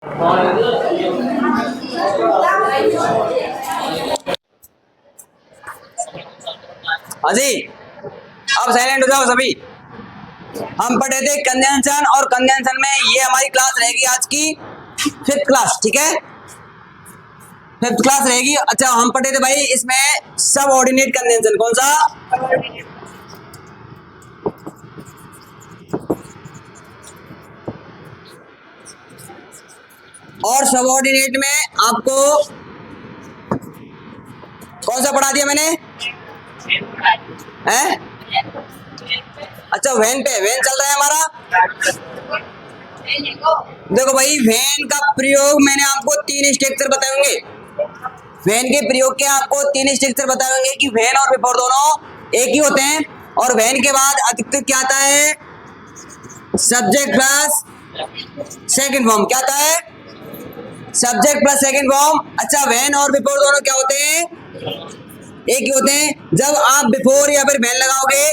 हाँ जी, अब साइलेंट हो जाओ सभी। हम पढ़े थे कंजंक्शन, और कंजंक्शन में ये हमारी क्लास रहेगी आज की 5th क्लास, ठीक है, 5th क्लास रहेगी। अच्छा, हम पढ़े थे भाई इसमें सब ऑर्डिनेट कंजंक्शन। कौन सा? और सबऑर्डिनेट में आपको कौन सा पढ़ा दिया मैंने? हैं? अच्छा, वैन पे वैन चल रहा है हमारा। देखो भाई, वैन का प्रयोग मैंने आपको 3 स्ट्रक्चर बताएंगे। वैन के प्रयोग के आपको 3 स्ट्रक्चर बताएंगे कि वैन और बिफोर दोनों एक ही होते हैं। और वैन के बाद अधिकतर क्या आता है? Subject plus second form. क्या आता है? Subject plus second form. अच्छा, वैन और बिफोर दोनों क्या होते हैं? एक ही होते हैं। जब आप बिफोर या फिर वैन लगाओगे,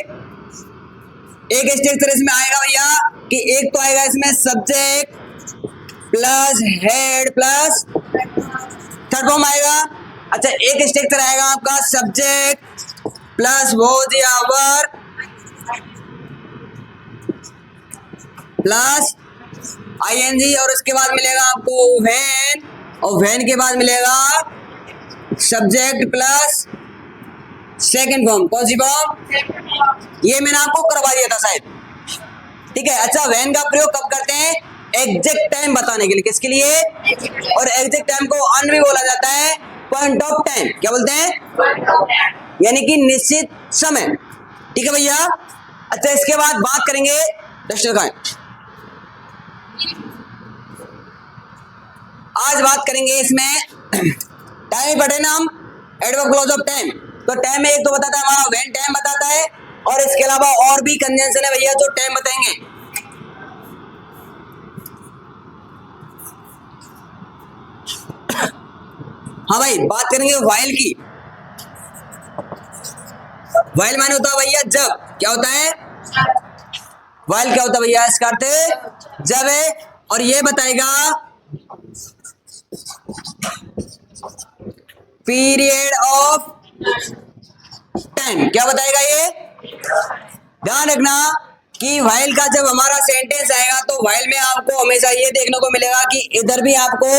एक स्ट्रक्चर इसमें आएगा भैया कि एक तो आएगा इसमें subject plus head plus third form आएगा। अच्छा, एक स्ट्रक्चर आएगा आपका सब्जेक्ट प्लस वॉज या वर प्लस आईएनजी, और उसके बाद मिलेगा आपको वैन, और वैन के बाद मिलेगा सब्जेक्ट प्लस सेकंड फॉर्म। कौन सी फॉर्म? ये मैंने आपको करवा दिया था शायद, ठीक है। अच्छा, वैन का प्रयोग कब करते हैं? एग्जैक्ट टाइम बताने के लिए। किसके लिए? और एग्जैक्ट टाइम को अन भी बोला जाता है, पॉइंट ऑफ टाइम। क्या बोलते हैं? यानी कि निश्चित समय, ठीक है भैया। अच्छा, इसके बाद बात करेंगे डस्टर का। आज बात करेंगे इसमें टाइम पढ़े ना हम, एडवर्ब क्लॉज ऑफ टाइम। तो टाइम में एक तो बताता है हमारा व्हेन टाइम बताता है, और इसके अलावा और भी कंजंक्शन है भैया जो टाइम बताएंगे। हाँ भाई, बात करेंगे व्हाइल की। व्हाइल माने होता है भैया जब। क्या होता है? व्हाइल क्या होता है भैया? इसका अर्थ जब है, और ये बताएगा पीरियड ऑफ टाइम। क्या बताएगा ये? ध्यान रखना कि व्हाइल का जब हमारा सेंटेंस आएगा तो व्हाइल में आपको हमेशा ये देखने को मिलेगा कि इधर भी आपको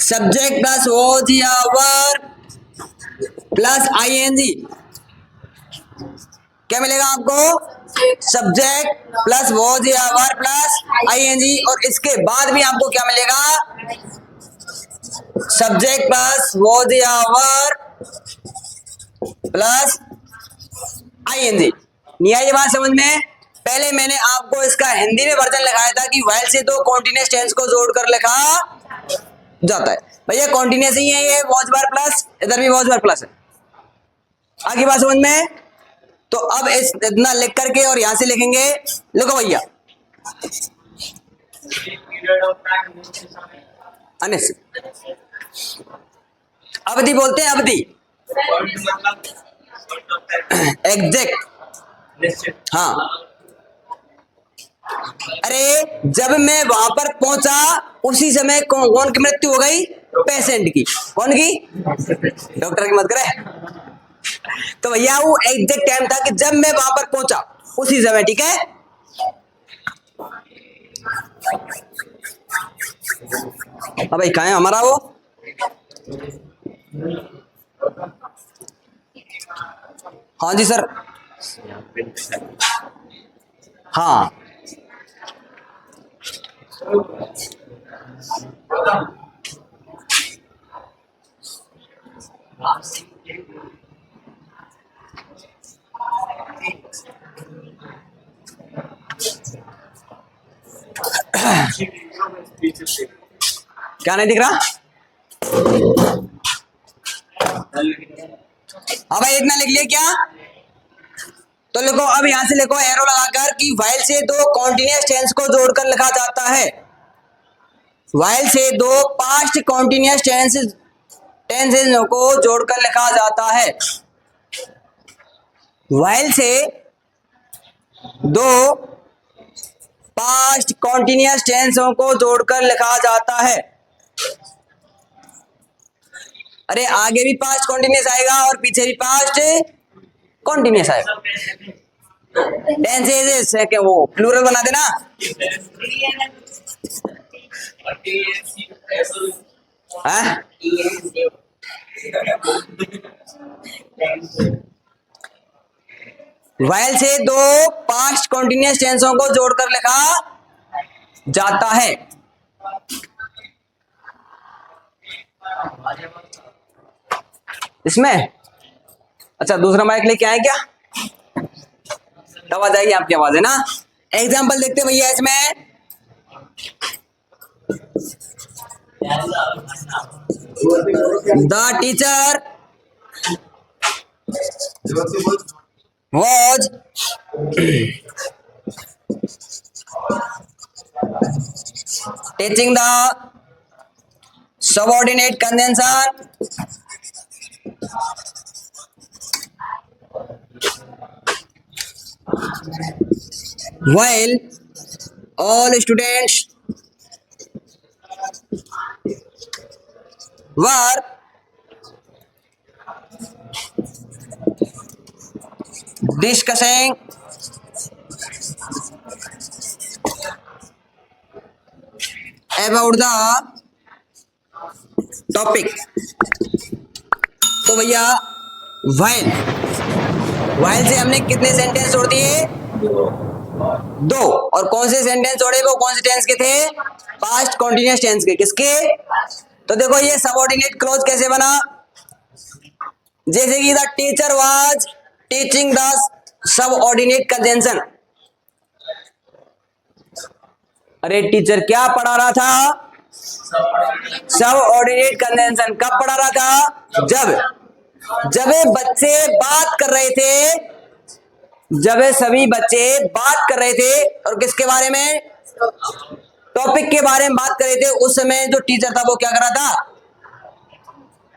सब्जेक्ट प्लस वॉज या वर प्लस आईएनजी। क्या मिलेगा आपको? सब्जेक्ट प्लस वॉज या वर प्लस आईएनजी, और इसके बाद भी आपको क्या मिलेगा? सब्जेक्ट प्लस वॉज या वर प्लस आईएनजी। नहीं आई ये बात समझ में? पहले मैंने आपको इसका हिंदी में वर्जन लगाया था कि व्हाइल से तो कॉन्टिन्यूअस टेंस को जोड़कर लिखा जाता है। भैया कॉन्टिन्यूअस ही है ये, वॉज बार प्लस, इधर भी वॉज बार प्लस है। आगे बात समझ में? तो अब इस इतना लिख करके और यहां से लिखेंगे, लिखो भैया अनिस, अवधि बोलते हैं, अवधि एग्जैक्ट। हाँ, अरे जब मैं वहां पर पहुंचा उसी समय कौन की मृत्यु हो गई? पेशेंट की। कौन की? डॉक्टर की मत करे। तो भैया वो एग्जैक्ट टाइम था कि जब मैं वहां पर पहुंचा उसी समय, ठीक है। अब भाई कहाँ है हमारा वो? हाँ जी सर। हाँ, क्या नहीं दिख रहा? हाँ भाई, इतना लिख लिया क्या? तो लिखो, अब यहां से लिखो एरो लगाकर कि व्हाइल से दो कॉन्टिन्यूअस टेंस को जोड़कर लिखा जाता है। व्हाइल से दो पास्ट कॉन्टिन्यूअस टेंसेस को जोड़कर लिखा जाता है। व्हाइल से दो पास्ट कॉन्टिन्यूअस टेंसों को जोड़कर लिखा जाता है। अरे आगे भी पास्ट कॉन्टिन्यूअस आएगा और पीछे भी पास्ट कॉन्टिन्यूअस आएगा। टेंसेस है क्या वो प्लूरल बना देना। हाँ? वाइल से दो पास्ट कॉन्टिन्यूअस टेंसों को जोड़कर लिखा जाता है। इसमें अच्छा दूसरा माइक लेके आए क्या? तब आ जाएगी आपकी आवाज है ना। एग्जाम्पल देखते भैया इसमें। The teacher was teaching the subordinate conjunction while all students were discussing about the topic। तो भैया वाइल से हमने कितने सेंटेंस जोड़ दिए? दो। और कौन से सेंटेंस जोड़े वो कौन से टेंस के थे? पास्ट कॉन्टिन्यूअस टेंस के। किसके? तो देखो ये सबऑर्डिनेट क्लॉज कैसे बना, जैसे कि the teacher was teaching the subordinate conjunction. अरे टीचर क्या पढ़ा रहा था? Subordinate conjunction. कब पढ़ा रहा था? जब बच्चे बात कर रहे थे, जब सभी बच्चे बात कर रहे थे और किसके बारे में? टॉपिक के बारे में बात कर रहे थे। उस समय जो टीचर था वो क्या कर रहा था?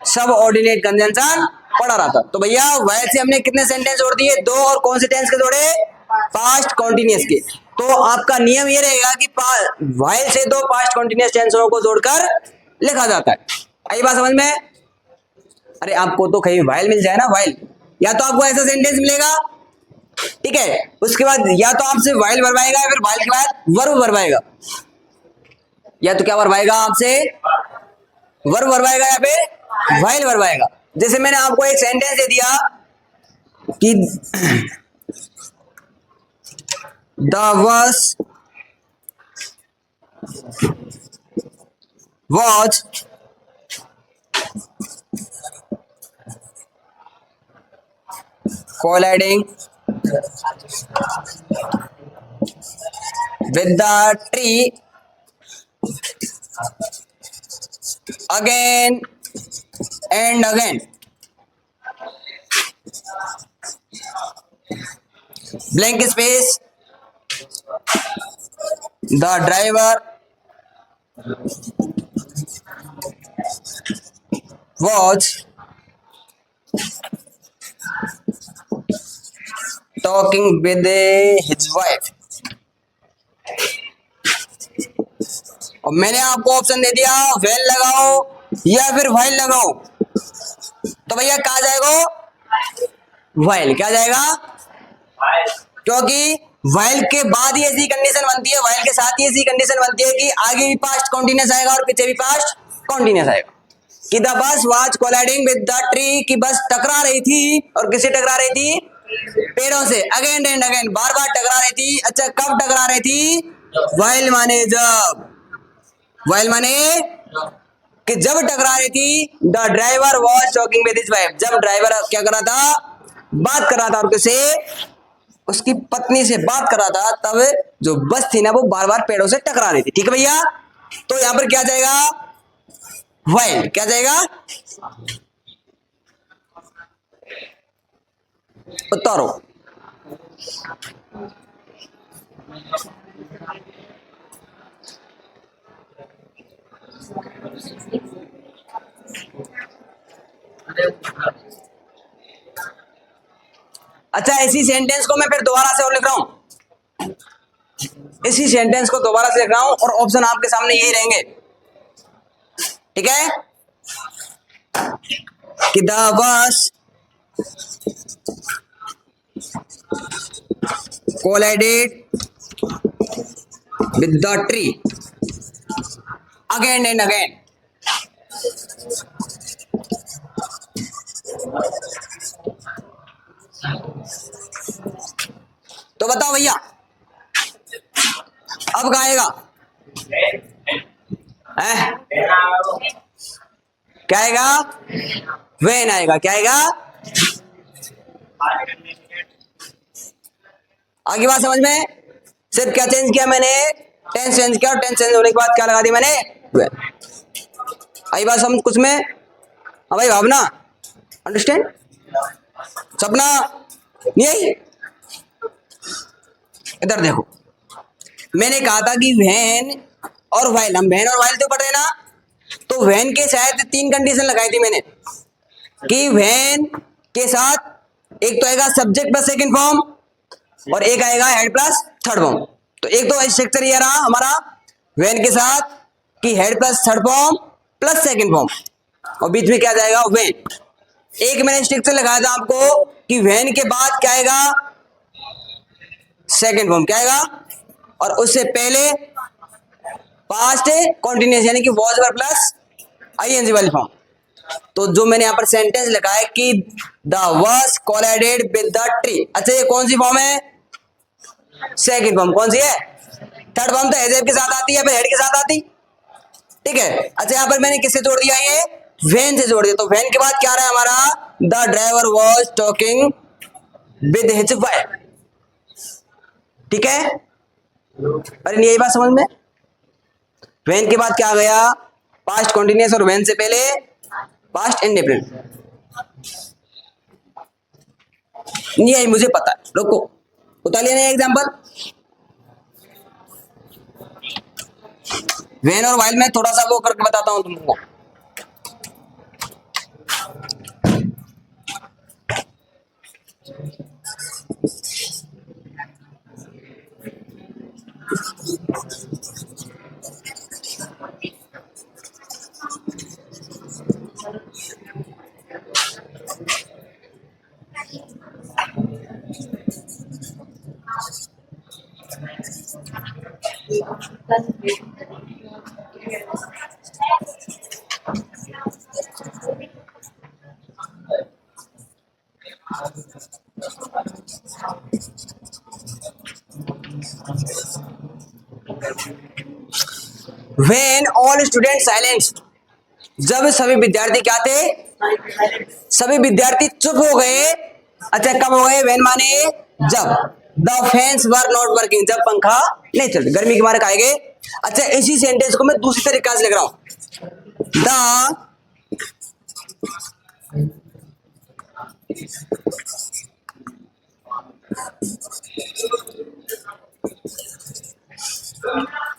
सबऑर्डिनेट कंजंक्शन पढ़ा रहा था। तो भैया वाइल से हमने कितने सेंटेंस जोड़ दिए? दो। और कौन से टेंस के जोड़े? पास्ट कॉन्टिन्यूअस के। तो आपका नियम ये रहेगा कि वाइल से दो पास्ट कॉन्टिन्यूअस टेंसों को जोड़कर लिखा जाता है। आई बात समझ में? अरे आपको तो कहीं वाइल मिल जाए ना, वाइल या तो आपको ऐसा सेंटेंस मिलेगा, ठीक है, उसके बाद या तो आपसे वाइल भरवाएगा या फिर वाइल के बाद वर्ब भरवाएगा। या तो क्या भरवाएगा? आपसे वर्ब भरवाएगा या फिर वाइल भरवाएगा। जैसे मैंने आपको एक सेंटेंस दे दिया कि the bus was colliding with the tree again and again. Blank space. The driver was talking with his wife. और मैंने आपको ऑप्शन दे दिया वेल लगाओ या फिर वाइल लगाओ। तो भैया कहा जाएगा? वाइल। क्या जाएगा? क्योंकि वाइल के बाद ही ऐसी कंडीशन बनती है, वाइल के साथ ही ऐसी कंडीशन बनती है कि आगे भी पास्ट कॉन्टिन्यूअस आएगा और पीछे भी पास्ट कॉन्टिन्यूअस आएगा। कि the bus was colliding with the tree, की बस टकरा रही थी और किससे टकरा रही थी? पेड़ों से। अगेन एंड अगेन, बार बार टकरा रही थी। अच्छा कब टकरा रही थी? वाइल माने जब। वाइल माने कि जब टकरा रही थी। The driver was talking with his wife, जब ड्राइवर क्या कर रहा था? बात कर रहा था और किसे? उसकी पत्नी से बात कर रहा था। तब जो बस थी ना वो बार बार पेड़ों से टकरा रही थी। ठीक है भैया? तो यहां पर क्या जाएगा? वाइल। क्या जाएगा? उतारो। अच्छा इसी सेंटेंस को मैं फिर दोबारा से और लिख रहा हूं। इसी सेंटेंस को दोबारा से लिख रहा हूं और ऑप्शन आपके सामने यही रहेंगे, ठीक है। कि the bus collided with the tree again and again. तो बताओ भैया अब क्या आएगा? क्या आएगा? वेन आएगा। क्या आएगा? आगे बात समझ में? सिर्फ क्या चेंज किया मैंने? टेंस चेंज किया और टेंस चेंज होने के बाद क्या लगा दी मैंने? आई बात समझ कुछ में? हाँ भाई भावना, अंडरस्टैंड? सपना नहीं आई? इधर देखो, मैंने कहा था कि वैन और वाइल, हम वैन और वाइल तो पढ़ रहे ना, तो वैन के शायद 3 कंडीशन लगाई थी मैंने कि वैन के साथ एक तो आएगा सब्जेक्ट प्लस सेकंड फॉर्म और एक आएगा हेड प्लस थर्ड फॉर्म। तो एक तो स्ट्रक्चर ये रहा हमारा वैन के साथ कि head plus third form plus second form और बीच में क्या जाएगा? वैन। एक मैंने स्ट्रक्चर लगाया था आपको कि वैन के बाद क्या आएगा? Second form. क्या आएगा? और उससे पहले पास्ट कॉन्टिन्यूस यानी कि वॉज वर्ब प्लस आईएनजी वाली फॉर्म। तो जो मैंने यहाँ पर सेंटेंस लिखा है कि the bus collided with the tree, अच्छा ये कौन सी फॉर्म है? Second form. कौन सी है? थर्ड फॉर्म तो एजेब के साथ आती है, फिर हेड के साथ आती, ठीक है। अच्छा यहाँ पर मैंने किससे जोड़ दिया? ये वैन से जोड़ दिया। तो वैन के बाद क्या रहा है हमारा? The driver was talking with his wife, ठीक है। अरे यही बात समझ में? वैन के बाद क्या आ गया? पास्ट कॉन्टिन्यूस और वैन से पहले पास्ट इंडेफिनिट। यही मुझे पता है, रुको उतार लिया एग्जाम्पल। वैन और वाइल में थोड़ा सा वो करके बताता हूं तुमको। When all students silent, जब सभी विद्यार्थी क्या थे? सभी विद्यार्थी चुप हो गए। अच्छा कब हो गए? when माने जब। The fans were not working, जब पंखा नहीं चलते, गर्मी के मारे खाएंगे। अच्छा इसी सेंटेंस को मैं दूसरी तरीके से लिख रहा हूं। The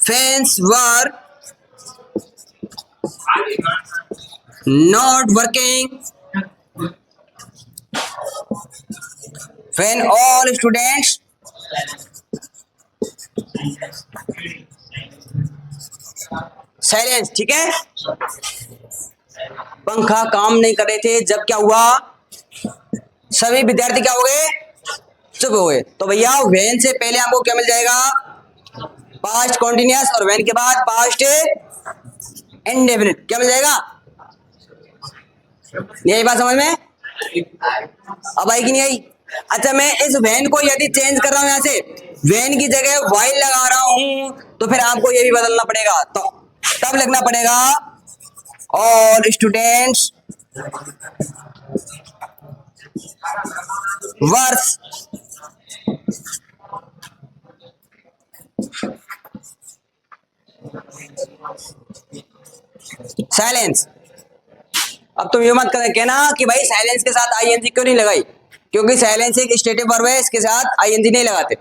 fans were not working when all students silence, ठीक है। पंखा काम नहीं कर रहे थे जब क्या हुआ? सभी विद्यार्थी क्या हो गए? चुप हो गए। तो भैया वैन से पहले आपको क्या मिल जाएगा? पास्ट कॉन्टिन्यूस और वैन के बाद पास्ट इंडेफिनिट। क्या मिल जाएगा? यही बात समझ में? अब आई कि नहीं आई? अच्छा मैं इस वैन को यदि चेंज कर रहा हूं, यहां से वैन की जगह वाइल लगा रहा हूं, तो फिर आपको ये भी बदलना पड़ेगा। तो तब लिखना पड़ेगा ऑल स्टूडेंट्स वर्स साइलेंस। अब तुम ये मत कहना कि भाई साइलेंस के साथ आईएनजी क्यों नहीं लगाई, क्योंकि साइलेंस एक स्टेटिव वर्ब है, इसके साथ आईएनजी नहीं लगाते,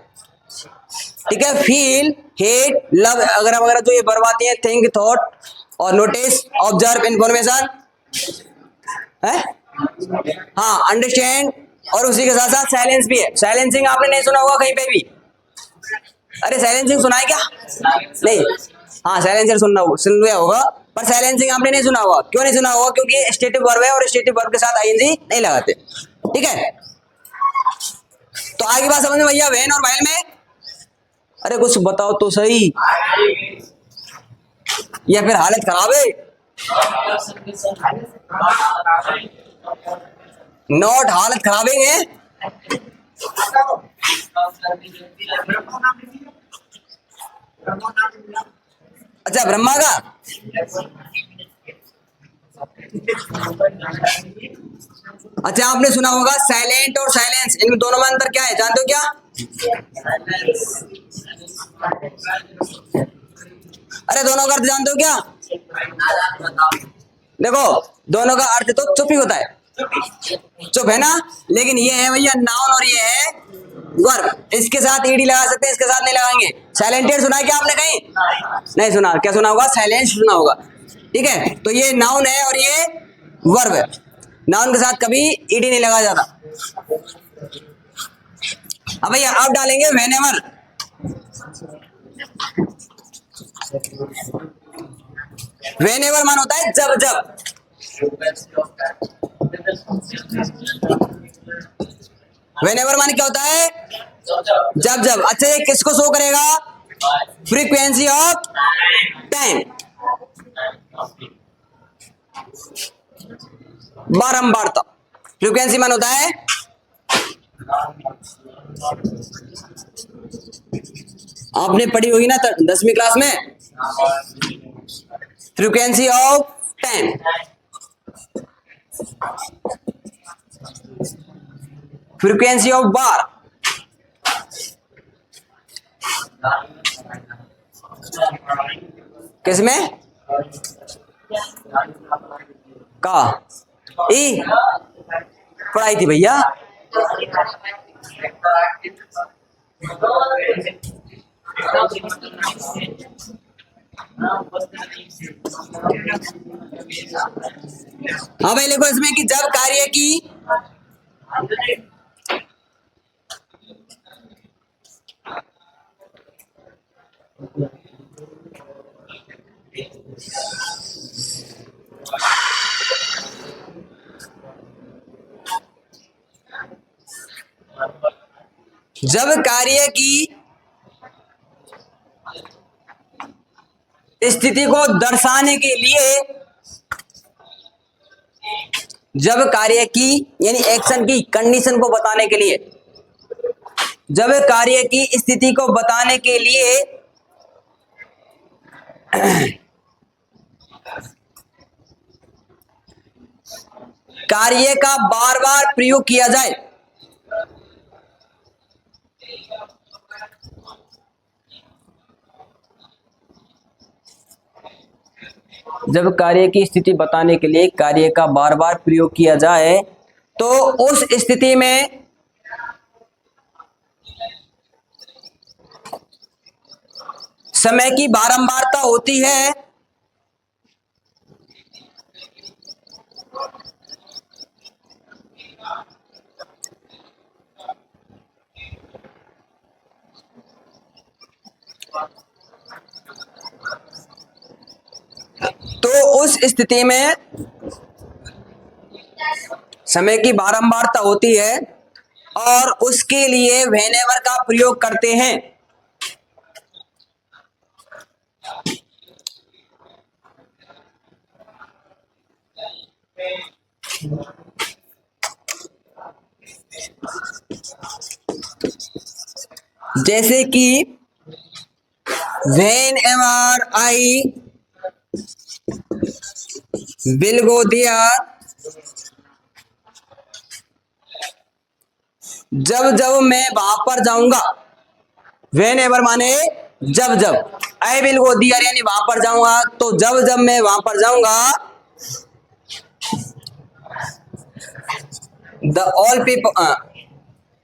ठीक है। फील, हेट, लव वगैरह जो ये वर्ब आती है, थिंक, थॉट और नोटिस, ऑब्जर्व, इंफॉर्मेशन है, हाँ, अंडरस्टैंड, और उसी के साथ साथ साइलेंस भी है। साइलेंसिंग आपने नहीं सुना होगा कहीं पे भी, अरे साइलेंसिंग सुना है क्या? नहीं। हाँ साइलेंसर सुन लिया होगा, पर साइलेंसिंग आपने नहीं सुना होगा। क्यों नहीं सुना होगा? क्योंकि स्टेटिव वर्ब है और स्टेटिव वर्ब के साथ आईएनजी नहीं लगाते। ठीक है, तो आगे बात समझ में भैया व्हेन और व्हाइल में। अरे कुछ बताओ तो सही, या फिर हालत खराब है? नॉट हालत खराब है। अच्छा ब्रह्मा का। अच्छा आपने सुना होगा साइलेंट और साइलेंस, इन दोनों में अंतर क्या है जानते हो क्या? अरे दोनों का अर्थ जानते हो क्या? देखो दोनों का अर्थ तो चुप ही होता है, चुप है ना, लेकिन ये है भैया नाउन और ये है वर्ब। इसके साथ ईडी लगा सकते हैं, इसके साथ नहीं लगाएंगे। साइलेंटेड सुना है क्या आपने कहीं? नहीं सुना। क्या सुना होगा? साइलेंस सुना होगा। ठीक है, तो ये नाउन है और ये वर्ब है। नाउन के साथ कभी ईडी नहीं लगाया जाता। अब भैया अब डालेंगे व्हेनेवर। व्हेनेवर मान होता है जब जब। व्हेनेवर मान क्या होता है? जब जब। अच्छा ये किसको शो करेगा? फ्रीक्वेंसी ऑफ टाइम, बारंबारता। फ्रीक्वेंसी मान होता है, आपने पढ़ी होगी ना 10वीं क्लास में, frequency of time. Frequency of बार, किसमें? का ई पढ़ाई थी भैया। हाँ भाई लिखो इसमें कि जब कार्य की, जब कार्य की स्थिति को दर्शाने के लिए, जब कार्य की यानी एक्शन की कंडीशन को बताने के लिए, जब कार्य की स्थिति को बताने के लिए कार्य का बार बार प्रयोग किया जाए, जब कार्य की स्थिति बताने के लिए कार्य का बार बार प्रयोग किया जाए, तो उस स्थिति में समय की बारंबारता होती है। तो उस स्थिति में समय की बारंबारता होती है और उसके लिए व्हेनेवर का प्रयोग करते हैं। जैसे कि whenever I will go there, जब जब मैं वहां पर जाऊंगा। whenever माने जब जब, I will go there यानी वहां पर जाऊंगा, तो जब जब मैं वहां पर जाऊंगा, the all people,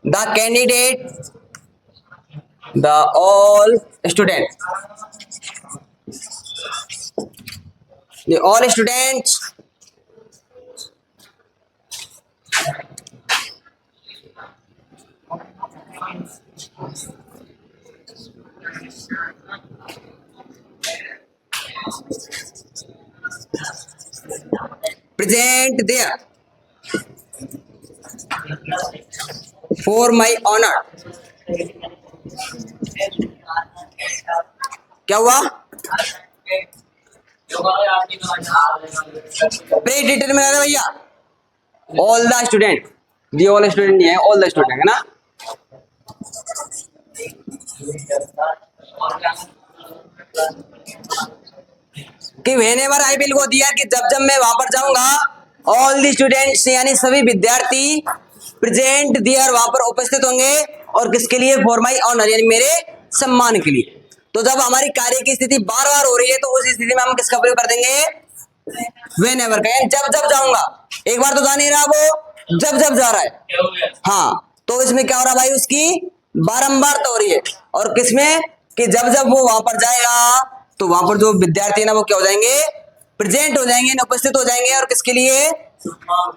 the candidate, the all student, the all students present there for my honour. क्या हुआ? पे डिटेल में भैया all the student, the all student नहीं है, ऑल द स्टूडेंट है ना। कि व्हेनेवर आई विल गो दिया कि जब जब मैं वहां पर जाऊंगा, ऑल द स्टूडेंट्स यानी सभी विद्यार्थी प्रेजेंट देयर वहां पर उपस्थित होंगे, और किसके लिए? फॉर माई ऑनर यानी मेरे सम्मान के लिए। तो जब हमारी कार्य की स्थिति बार बार हो रही है तो उस स्थिति में हम किसका प्रयोग कर देंगे? व्हेनेवर का, यानी जब जब जाऊंगा। एक बार तो जा नहीं रहा वो, जब जब जा रहा है। हाँ, तो इसमें क्या हो रहा भाई? उसकी बारंबारता हो रही है। और किसमें? कि जब जब वो वहां पर जाएगा तो वहां पर जो विद्यार्थी है ना वो क्या हो जाएंगे? प्रेजेंट हो जाएंगे, उपस्थित हो जाएंगे। और किसके लिए?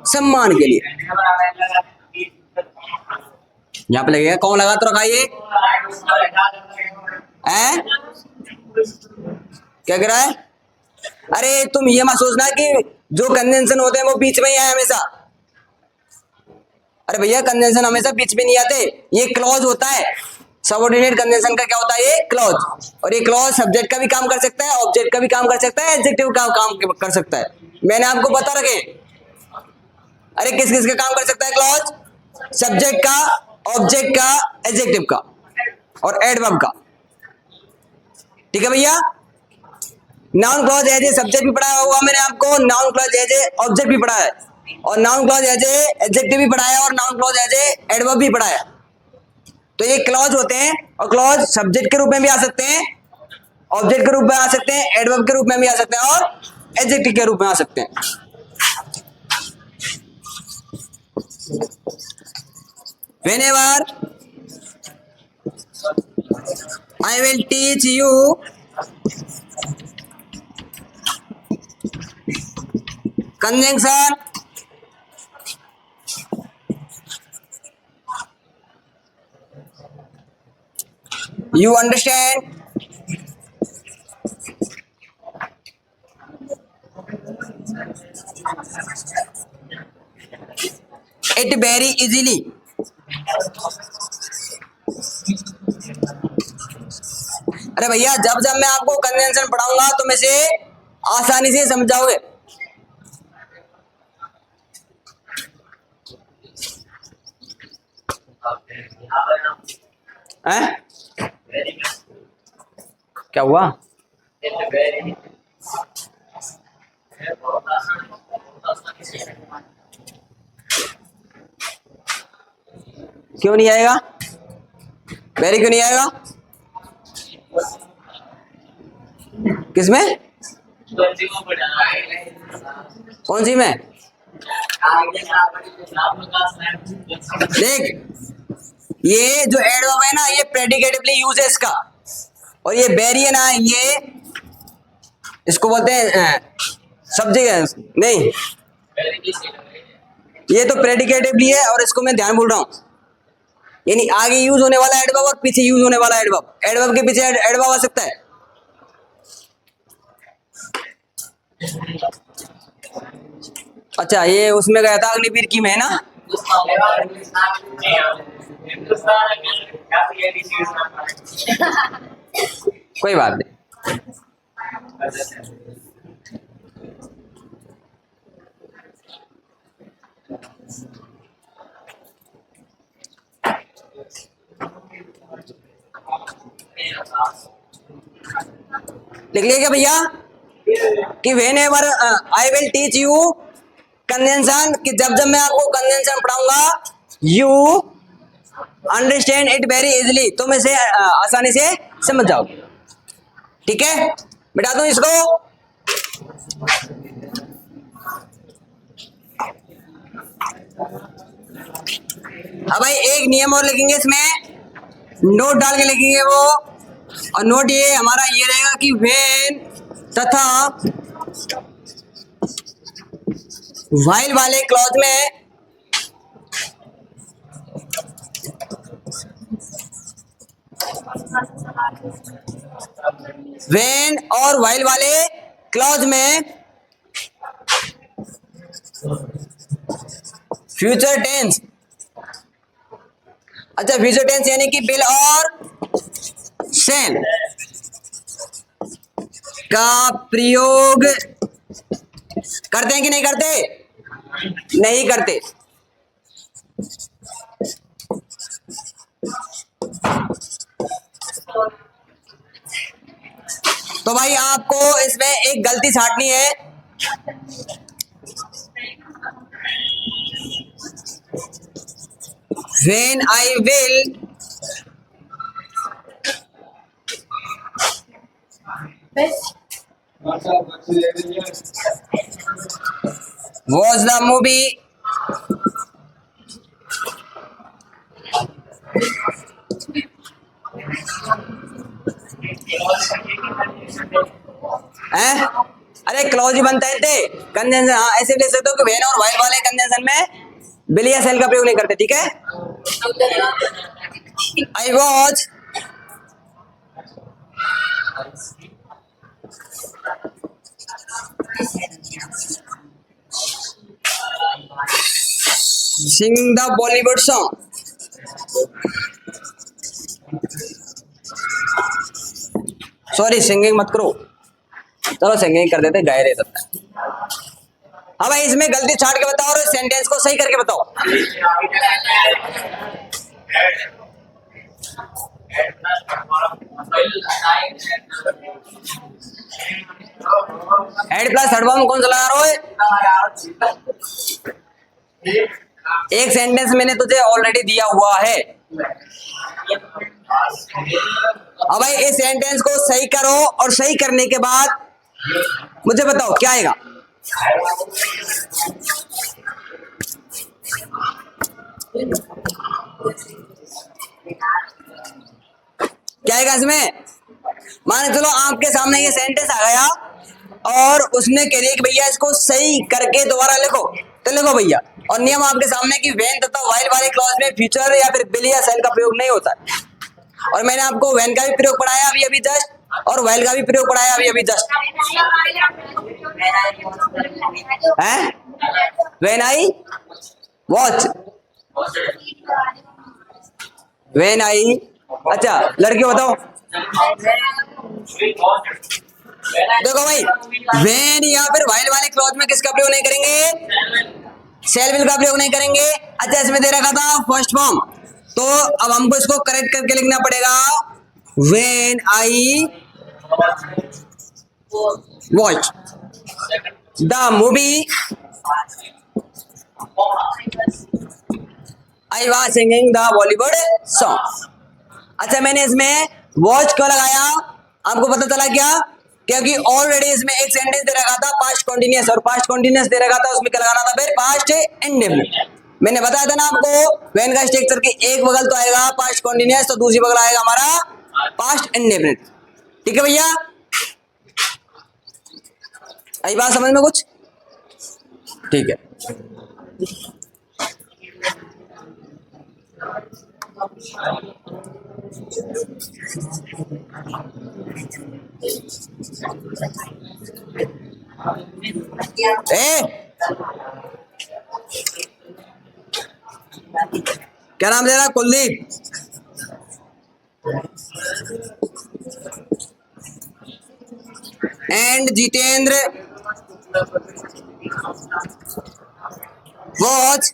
सम्मान के लिए। यहाँ पे लगेगा, कौन लगा तो रखा ये? क्या कह रहा है? अरे तुम ये मत सोचना कि जो कंजंक्शन होते हैं वो बीच में ही है हमेशा। अरे भैया कंजंक्शन हमेशा बीच में नहीं आते, ये क्लॉज होता है। सबऑर्डिनेट कंजंक्शन का क्या होता है? ये क्लॉज। और ये क्लॉज सब्जेक्ट का भी काम कर सकता है, ऑब्जेक्ट का भी काम कर सकता है, एडजेक्टिव का काम कर सकता है। मैंने आपको बता रखे। अरे किस किस का काम कर सकता है क्लॉज? सब्जेक्ट का, ऑब्जेक्ट का, एडजेक्टिव का और एडवर्ब का। ठीक है भैया। Noun clause as a subject भी पढ़ाया हुआ मैंने आपको, noun clause as a object भी पढ़ा है, और noun clause as a adjective भी पढ़ाया, और noun clause as a adverb भी पढ़ाया। तो ये क्लॉज होते हैं, और क्लॉज सब्जेक्ट के रूप में भी आ सकते हैं, ऑब्जेक्ट के रूप में आ सकते हैं, एडवर्ब के रूप में भी आ सकते हैं, और एडजेक्टिव के रूप में आ सकते हैं। Whenever I will teach you conjunction, you understand? It very easily. अरे भैया जब जब मैं आपको कन्वेंशन पढ़ाऊंगा तो मैं से आसानी से समझाओगे। हैं? क्या हुआ? क्यों नहीं आएगा? वेरी क्यों नहीं आएगा? किसमें? कौन सी में? देख, ये जो एडवर्ब है ना ये प्रेडिकेटिवली यूज है इसका, और ये वेरी है ना ये इसको बोलते हैं सब्जेक्ट नहीं, ये तो प्रेडिकेटिवली है और इसको मैं ध्यान बोल रहा हूं। यानी आगे यूज होने वाला एडवर्ब और पीछे यूज होने वाला एडवर्ब, एडवर्ब के पीछे एडवर्ब आ सकता है। अच्छा ये उसमें गया था अग्निवीर की में ना। कोई बात नहीं। लिख लिया क्या भैया कि whenever I will teach you conjunction, कि जब जब मैं आपको कंजंक्शन पढ़ाऊंगा, you understand it very easily, तुम इसे आसानी से समझ जाओगे। ठीक है, मिटा दूं इसको। अब भाई एक नियम और लिखेंगे इसमें, नोट डाल के लिखेंगे वो, और नोट ये हमारा ये रहेगा कि व्हेन तथा व्हाइल वाले क्लॉज में व्हेन और व्हाइल वाले क्लॉज में फ्यूचर टेंस। अच्छा, फ्यूचर टेंस यानी कि विल और शैल का प्रयोग करते हैं कि नहीं करते? नहीं करते। तो भाई आपको इसमें एक गलती छांटनी है। When I will watch the movie हैं? अरे क्लॉज ही बनता है थे कंजंक्शन। हाँ, ऐसे ले सकते हो कि वेन और वाइल वाले कंजंक्शन में बिल या सेल का प्रयोग नहीं करते। ठीक है, I watch sing the Bollywood song. Sorry, singing मत करो, चलो सिंगिंग कर देते, गाए रहे तब तक। हाँ भाई, इसमें गलती छाट के बताओ और सेंटेंस को सही करके बताओ। हेड प्लस थर्ड फॉर्म कौन सा लगा रहा है? एक सेंटेंस मैंने तुझे ऑलरेडी दिया हुआ है। अब भाई इस सेंटेंस को सही करो और सही करने के बाद मुझे बताओ क्या आएगा। क्या आएगा इसमें? मान चलो आपके सामने ये सेंटेंस आ गया और उसने कह दिया कि भैया इसको सही करके दोबारा लिखो, तो लिखो भैया। और नियम आपके सामने कि वेन तथा वाइल वाले क्लॉज में फ्यूचर या फिर विल या शैल का प्रयोग नहीं होता है। और मैंने आपको वेन का भी प्रयोग पढ़ाया अभी अभी जस्ट, और वाइल का भी प्रयोग पढ़ाया अभी अभी जस्ट। हैं? When I watch, when I. अच्छा लड़कियों बताओ। देखो भाई, वेन या फिर वाइल वाले क्लॉज में किसका प्रयोग नहीं करेंगे? शैल विल का प्रयोग नहीं करेंगे। अच्छा, इसमें दे रखा था फर्स्ट फॉर्म, तो अब हमको इसको करेक्ट करके लिखना पड़ेगा। When I watch the movie I was singing the Bollywood song. अच्छा, मैंने इसमें वॉच क्यों लगाया आपको पता चला क्या? क्योंकि ऑलरेडी इसमें एक सेंटेंस दे रखा था पास्ट कॉन्टिन्यूअस, और पास्ट कॉन्टिन्यूअस दे रखा था, उसमें क्या लगाना था फिर? Past indefinite. मैंने बताया था ना आपको, वेन का स्ट्रक्चर की एक बगल तो आएगा पास्ट कॉन्टिन्यूअस, तो दूसरी बगल आएगा हमारा पास्ट इंडेफिनिट। ठीक है भैया, आई बात समझ में कुछ? ठीक है। क्या नाम दे रहा? Kuldeep. And Jitendra watch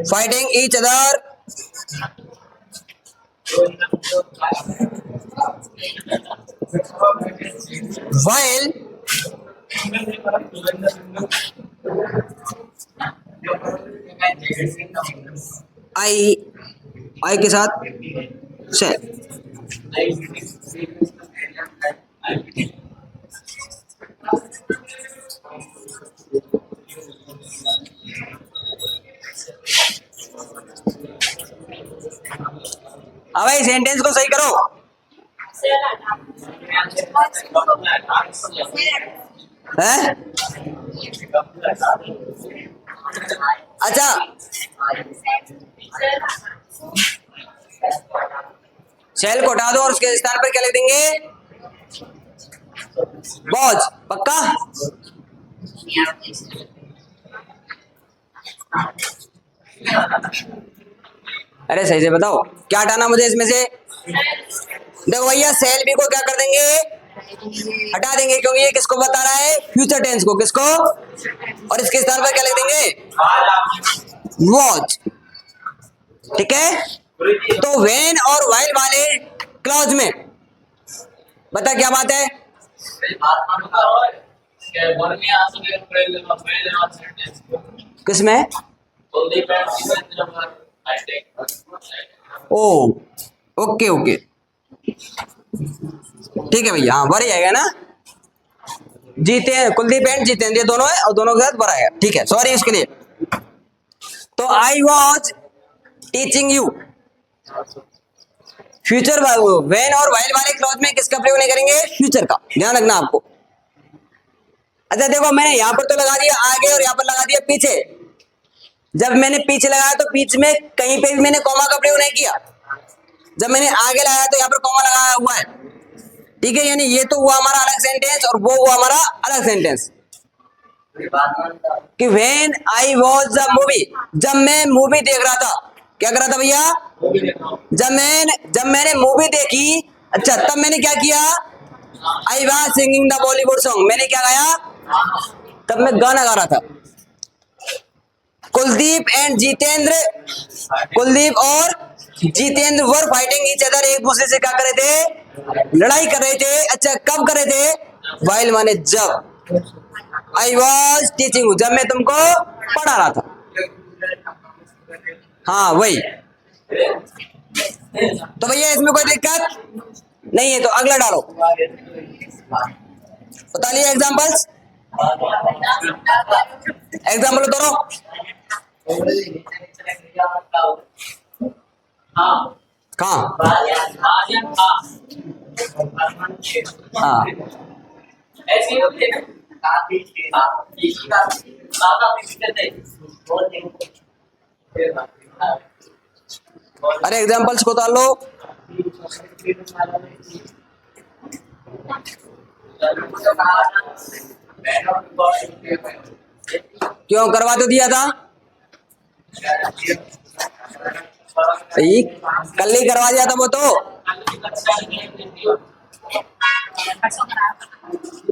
fighting each other while I के साथ से। हाँ भाई, सेंटेंस को सही करो। है? अच्छा, सेल को हटा दो और उसके स्थान पर क्या लिख देंगे? वॉच। पक्का? अरे सही से बताओ, क्या हटाना मुझे इसमें से? देखो भैया, सेल बी को क्या कर देंगे? हटा देंगे, क्योंकि ये किसको बता रहा है? फ्यूचर टेंस को। किसको? और इसके स्थान पर क्या लिख देंगे? वॉच। ठीक है, तो व्हेन और व्हाइल वाले क्लॉज में बता क्या बात है? किसमें? ओ, ओके ओके, ठीक है भैया। हाँ, वर ही आएगा ना? जीते कुलदीप एंड जितेंद्र, ये दोनों है और दोनों के साथ वर आएगा। ठीक है, सॉरी इसके लिए। तो I was teaching you, future when और व्हाइल वाले क्लॉज में किसका प्रयोग नहीं करेंगे? फ्यूचर का। ध्यान रखना आपको। अच्छा देखो, मैंने यहां पर तो लगा दिया आगे और यहां पर लगा दिया पीछे। जब मैंने पीछे लगाया तो बीच में कहीं पे भी मैंने कॉमा का प्रयोग नहीं किया। जब मैंने आगे लगाया तो यहाँ पर कॉमा लगाया हुआ है। ठीक है, यानी ये तो हुआ हमारा अलग सेंटेंस और वो हुआ हमारा अलग सेंटेंस। कि when I was the movie, जब मैं मूवी देख रहा था। क्या कर रहा था भैया? जब मैंने मूवी देखी, अच्छा तब मैंने क्या किया? I was singing the Bollywood song, मैंने क्या गाया? तब मैं गाना गा रहा था। कुलदीप एंड जितेंद्र, कुलदीप और Jitendra were fighting each other, एक दूसरे से क्या कर रहे थे? लड़ाई कर रहे थे। अच्छा कब कर रहे थे? व्हाइल माने जब। आई वॉज टीचिंग, जब मैं तुमको पढ़ा रहा था। हाँ वही। तो भैया इसमें कोई दिक्कत नहीं है, तो अगला डालो। बता लिया एग्जाम्पल्स? एग्जाम्पल उतारो। कहाँ? हाँ, अरे एग्जाम्पल्स को उतार लो। क्यों करवा तो दिया था? कल ही करवा दिया था वो तो।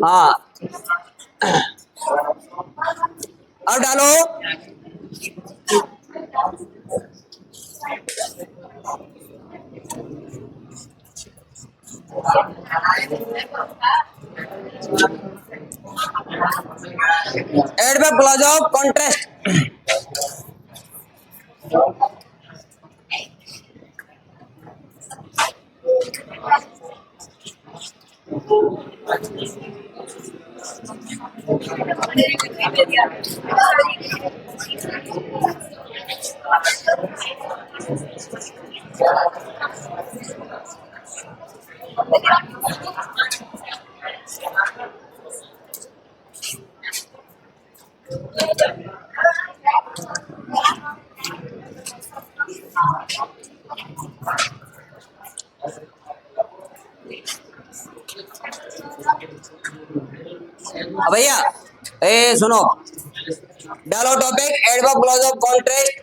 हाँ, अब डालो। Adverb clause of contrast. भैया ए सुनो, डालो topic adverb clause of contrast.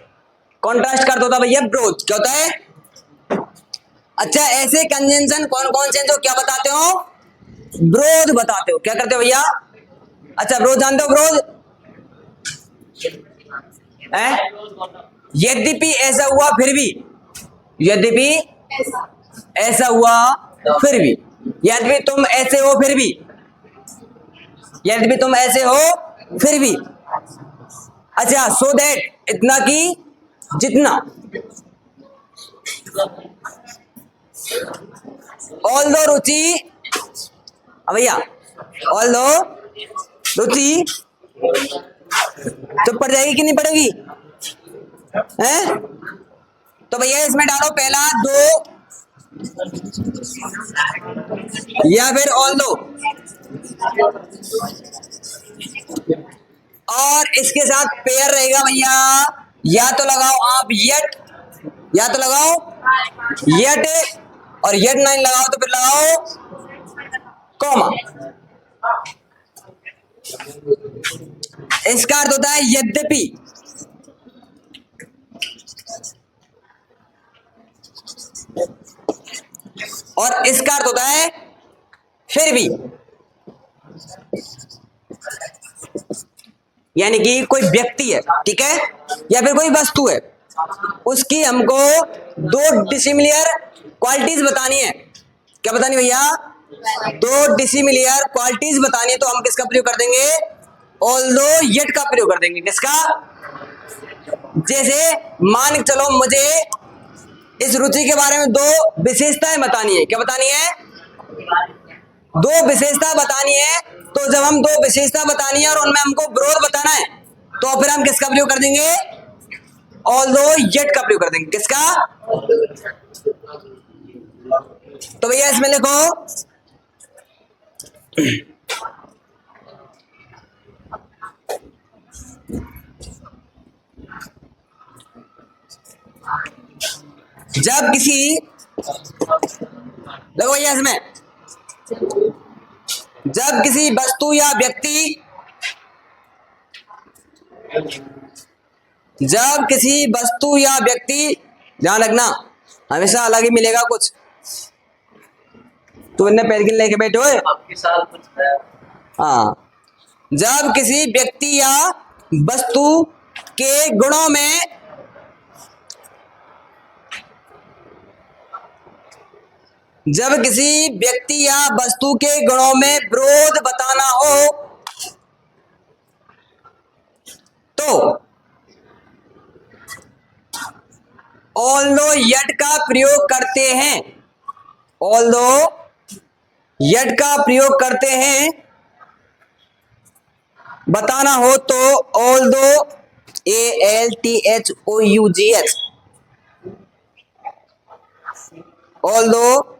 Contrast कर दो था भैया ब्रोथ, क्या होता है? अच्छा ऐसे कंजंक्शन कौन कौन से जो क्या बताते हो? ब्रोध बताते हो। क्या करते हो भैया? अच्छा ब्रोध जानते हो? ब्रोध है, यद्यपि ऐसा हुआ फिर भी, यद्यपि ऐसा हुआ फिर भी, यद्यपि तुम ऐसे हो फिर भी, यद्यपि तुम ऐसे हो फिर भी। अच्छा सो दैट, इतना की जितना। ऑल दो रुचि, भैया ऑल दो रुचि तो पड़ जाएगी कि नहीं पड़ेगी? हैं? तो भैया इसमें डालो पहला दो या फिर ऑल दो। और इसके साथ पेयर रहेगा भैया, या तो लगाओ आप यट, या तो लगाओ यट, और यट नहीं लगाओ तो फिर लगाओ कॉमा। इसका अर्थ होता है यद्यपि, और इसका अर्थ होता है फिर भी। यानी कि कोई व्यक्ति है, ठीक है, या फिर कोई वस्तु है, उसकी हमको दो डिसिमिलियर क्वालिटीज बतानी है। क्या बतानी भैया? दो डिसिमिलियर क्वालिटीज बतानी है, तो हम किसका प्रयोग कर देंगे? ऑल्दो यट का प्रयोग कर देंगे। किसका? जैसे मान के चलो मुझे इस रुचि के बारे में दो विशेषताएं बतानी है। क्या बतानी है? दो विशेषता बतानी है। तो जब हम दो विशेषता बतानी है और उनमें हमको विरोध बताना है, तो फिर हम किसका प्रयोग कर देंगे? ऑल्दो यट का प्रयोग कर देंगे। किसका? तो भैया इसमें लिखो जब किसी, देखो भैया इसमें जब किसी वस्तु या व्यक्ति, जब किसी वस्तु या व्यक्ति, ध्यान रखना हमेशा अलग ही मिलेगा कुछ। तो इन्हें पेंसिल लेके बैठे हुए आपके साथ कुछ है। हाँ, जब किसी व्यक्ति या वस्तु के गुणों में, जब किसी व्यक्ति या वस्तु के गुणों में विरोध बताना हो तो ऑल्दो यट का प्रयोग करते हैं। ऑल्दो यट का प्रयोग करते हैं। बताना हो तो ऑल्दो ALTHOUGH, ऑल्दो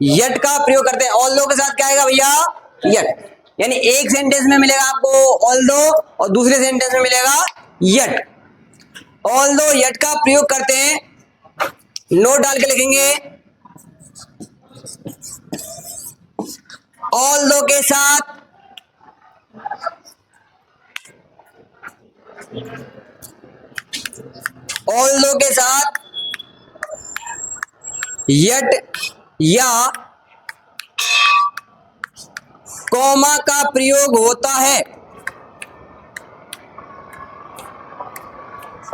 यट का प्रयोग करते हैं। ऑल्दो के साथ क्या आएगा भैया? यट। यानी एक सेंटेंस में मिलेगा आपको ऑल्दो और दूसरे सेंटेंस में मिलेगा यट। ऑल्दो यट का प्रयोग करते हैं, नोट डाल के लिखेंगे। ऑल्दो के साथ यट या कॉमा का प्रयोग होता है।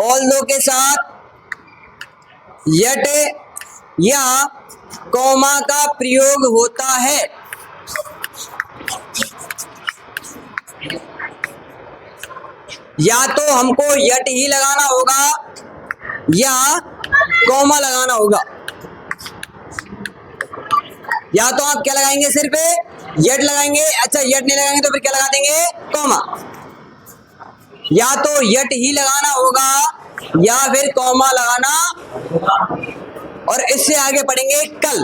ऑल्दो के साथ यट या कॉमा का प्रयोग होता है। या तो हमको यट ही लगाना होगा या कॉमा लगाना होगा। या तो आप क्या लगाएंगे? सिर्फ यट लगाएंगे। अच्छा, यट नहीं लगाएंगे तो फिर क्या लगा देंगे? कॉमा। या तो यट ही लगाना होगा या फिर कॉमा लगाना, और इससे आगे पढ़ेंगे कल।